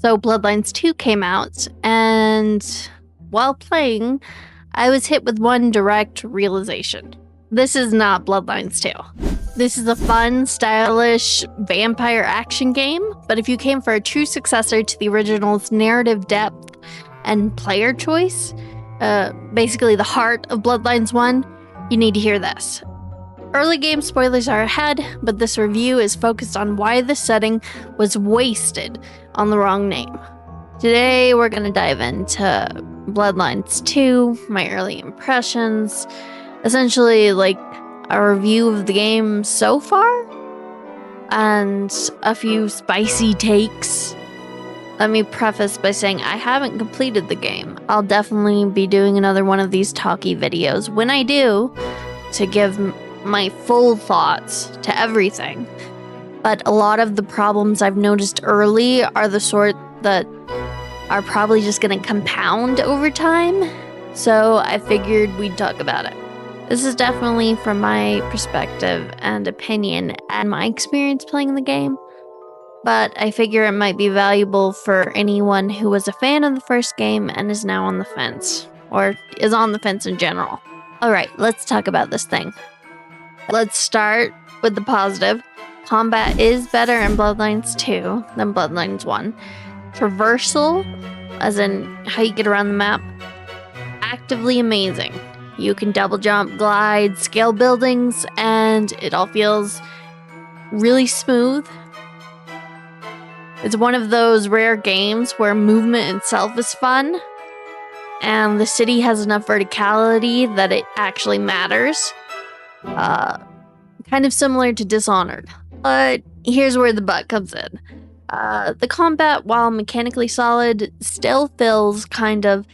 So Bloodlines 2 came out, and while playing, I was hit with one direct realization. This is not Bloodlines 2. This is a fun, stylish vampire action game, but if you came for a true successor to the original's narrative depth and player choice, basically the heart of Bloodlines 1, you need to hear this. Early game spoilers are ahead, but this review is focused on why the setting was wasted on the wrong name. Today, we're going to dive into Bloodlines 2, my early impressions, essentially like a review of the game so far, and a few spicy takes. Let me preface by saying I haven't completed the game. I'll definitely be doing another one of these talky videos when I do, to give my full thoughts to everything. But a lot of the problems I've noticed early are the sort that are probably just going to compound over time, so I figured we'd talk about it. This is definitely from my perspective and opinion and my experience playing the game, but I figure it might be valuable for anyone who was a fan of the first game and is now on the fence, or is on the fence in general. Alright, let's talk about this thing. Let's start with the positive. Combat is better in Bloodlines 2 than Bloodlines 1. Traversal, as in how you get around the map, actively amazing. You can double jump, glide, scale buildings, and it all feels really smooth. It's one of those rare games where movement itself is fun, and the city has enough verticality that it actually matters. Kind of similar to Dishonored. But here's where the but comes in. The combat, while mechanically solid, still feels kind of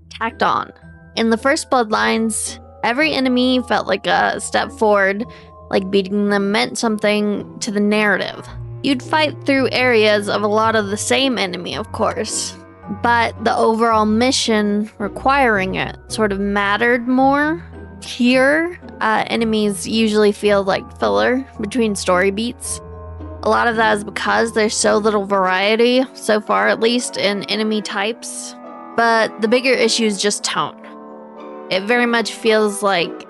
tacked on. In the first Bloodlines, every enemy felt like a step forward, like beating them meant something to the narrative. You'd fight through areas of a lot of the same enemy, of course, but the overall mission requiring it sort of mattered more. Here, enemies usually feel like filler between story beats. A lot of that is because there's so little variety, so far at least, in enemy types. But the bigger issue is just tone. It very much feels like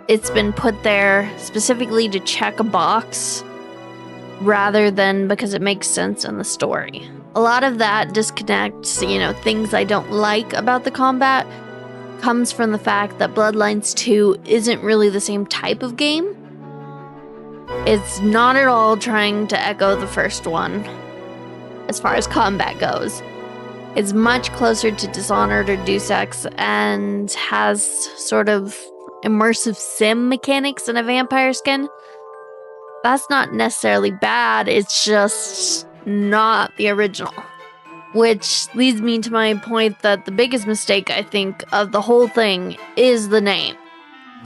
it's been put there specifically to check a box, rather than because it makes sense in the story. A lot of that disconnects, things I don't like about the combat, comes from the fact that Bloodlines 2 isn't really the same type of game. It's not at all trying to echo the first one, as far as combat goes. It's much closer to Dishonored or Deus Ex, and has sort of immersive sim mechanics in a vampire skin. That's not necessarily bad, it's just not the original. Which leads me to my point that the biggest mistake, I think, of the whole thing is the name.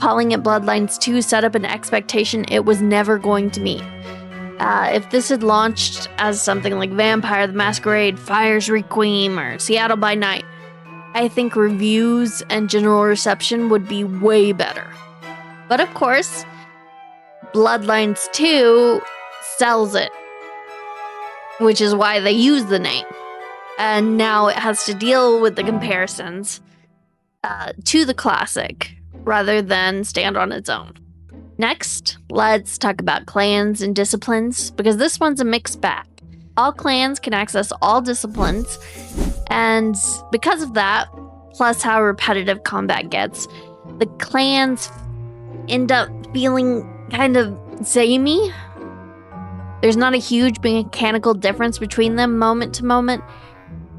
Calling it Bloodlines 2 set up an expectation it was never going to meet. If this had launched as something like Vampire the Masquerade, Fire's Requiem, or Seattle by Night, I think reviews and general reception would be way better. But of course, Bloodlines 2 sells it, which is why they use the name. And now it has to deal with the comparisons to the classic, rather than stand on its own. Next, let's talk about clans and disciplines, because this one's a mixed bag. All clans can access all disciplines, and because of that, plus how repetitive combat gets, the clans end up feeling kind of samey. There's not a huge mechanical difference between them moment to moment,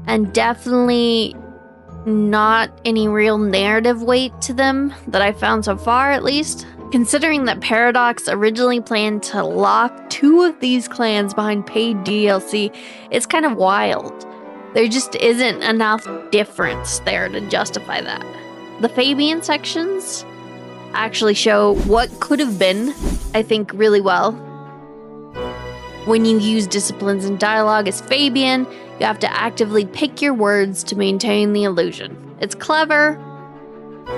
and definitely not any real narrative weight to them that I've found so far, at least. Considering that Paradox originally planned to lock 2 of these clans behind paid DLC, it's kind of wild. There just isn't enough difference there to justify that. The Fabien Sections actually show what could have been, I think, really well. When you use disciplines and dialogue as Fabien, you have to actively pick your words to maintain the illusion. It's clever.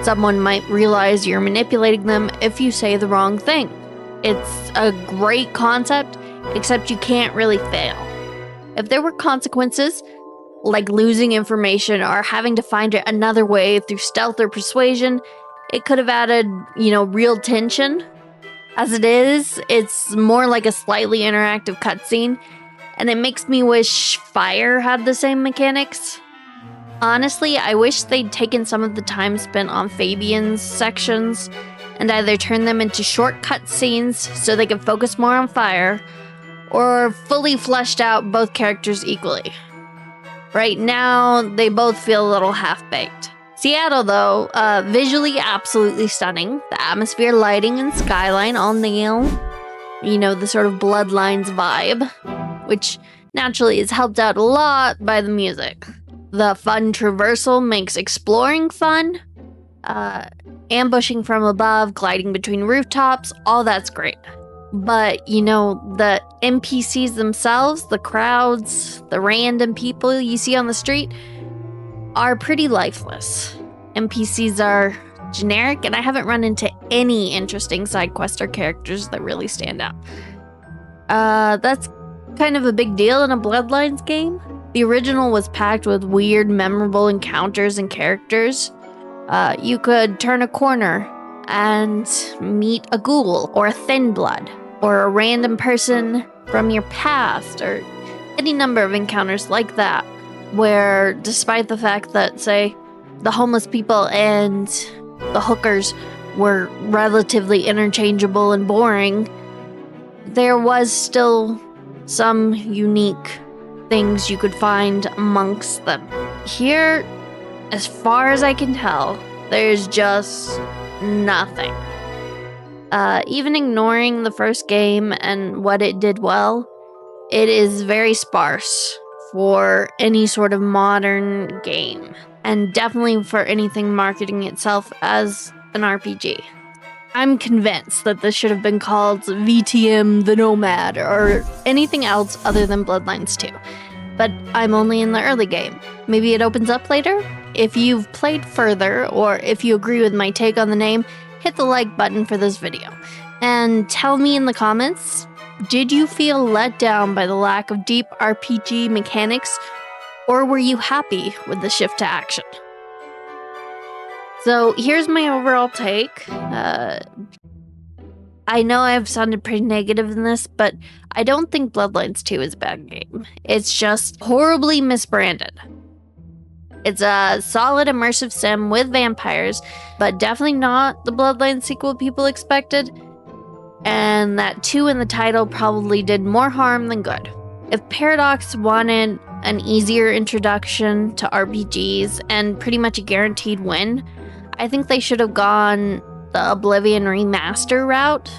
Someone might realize you're manipulating them if you say the wrong thing. It's a great concept, except you can't really fail. If there were consequences, like losing information or having to find another way through stealth or persuasion. It could have added, real tension. As it is, it's more like a slightly interactive cutscene, and it makes me wish Fire had the same mechanics. Honestly, I wish they'd taken some of the time spent on Fabien's sections and either turn them into short cutscenes so they could focus more on Fire, or fully fleshed out both characters equally. Right now, they both feel a little half-baked. Seattle, though, visually absolutely stunning. The atmosphere, lighting, and skyline all nail, the sort of Bloodlines vibe, which naturally is helped out a lot by the music. The fun traversal makes exploring fun. Ambushing from above, gliding between rooftops, all that's great. But, the NPCs themselves, the crowds, the random people you see on the street, are pretty lifeless. NPCs are generic, and I haven't run into any interesting side quest or characters that really stand out. That's kind of a big deal in a Bloodlines game. The original was packed with weird, memorable encounters and characters. You could turn a corner and meet a ghoul or a thin blood or a random person from your past, or any number of encounters like that, where despite the fact that, say, the homeless people and the hookers were relatively interchangeable and boring, there was still some unique things you could find amongst them. Here, as far as I can tell, there's just nothing. Even ignoring the first game and what it did well, it is very sparse for any sort of modern game, and definitely for anything marketing itself as an RPG. I'm convinced that this should have been called VTMB the Nomad or anything else other than Bloodlines 2. But I'm only in the early game. Maybe it opens up later? If you've played further, or if you agree with my take on the name, hit the like button for this video. And tell me in the comments, did you feel let down by the lack of deep RPG mechanics, or were you happy with the shift to action? So here's my overall take. I know I've sounded pretty negative in this, but I don't think Bloodlines 2 is a bad game. It's just horribly misbranded. It's a solid immersive sim with vampires, but definitely not the Bloodlines sequel people expected. And that 2 in the title probably did more harm than good. If Paradox wanted an easier introduction to RPGs and pretty much a guaranteed win, I think they should have gone the Oblivion remaster route.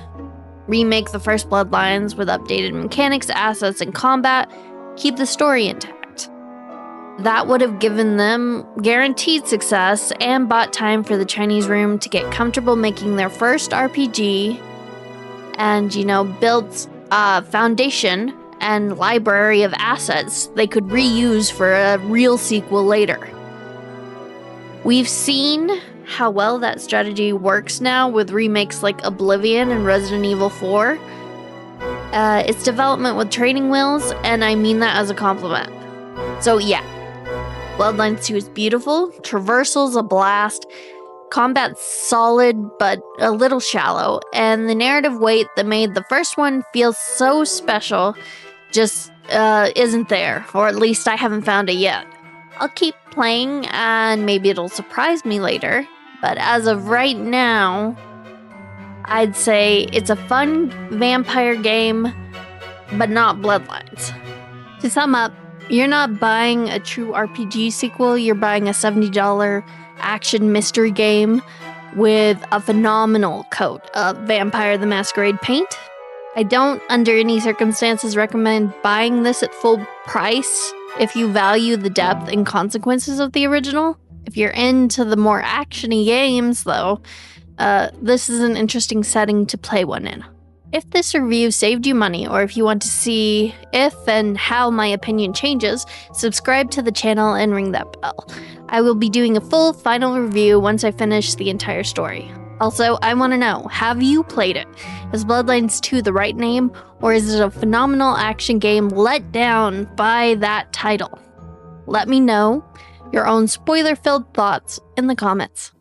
Remake the first Bloodlines with updated mechanics, assets, and combat. Keep the story intact. That would have given them guaranteed success and bought time for the Chinese room to get comfortable making their first RPG and, built a foundation and library of assets they could reuse for a real sequel later. We've seen how well that strategy works now with remakes like Oblivion and Resident Evil 4. Its development with training wheels, and I mean that as a compliment. So yeah, Bloodlines 2 is beautiful, traversal's a blast, combat's solid but a little shallow, and the narrative weight that made the first one feel so special just isn't there, or at least I haven't found it yet. I'll keep playing and maybe it'll surprise me later, but as of right now, I'd say it's a fun vampire game, but not Bloodlines. To sum up, you're not buying a true RPG sequel, you're buying a $70 action mystery game with a phenomenal coat of Vampire the Masquerade paint. I don't, under any circumstances, recommend buying this at full price if you value the depth and consequences of the original. If you're into the more actiony games, though, this is an interesting setting to play one in. If this review saved you money, or if you want to see if and how my opinion changes, subscribe to the channel and ring that bell. I will be doing a full final review once I finish the entire story. Also, I want to know, have you played it? Is Bloodlines 2 the right name, or is it a phenomenal action game let down by that title? Let me know your own spoiler-filled thoughts in the comments.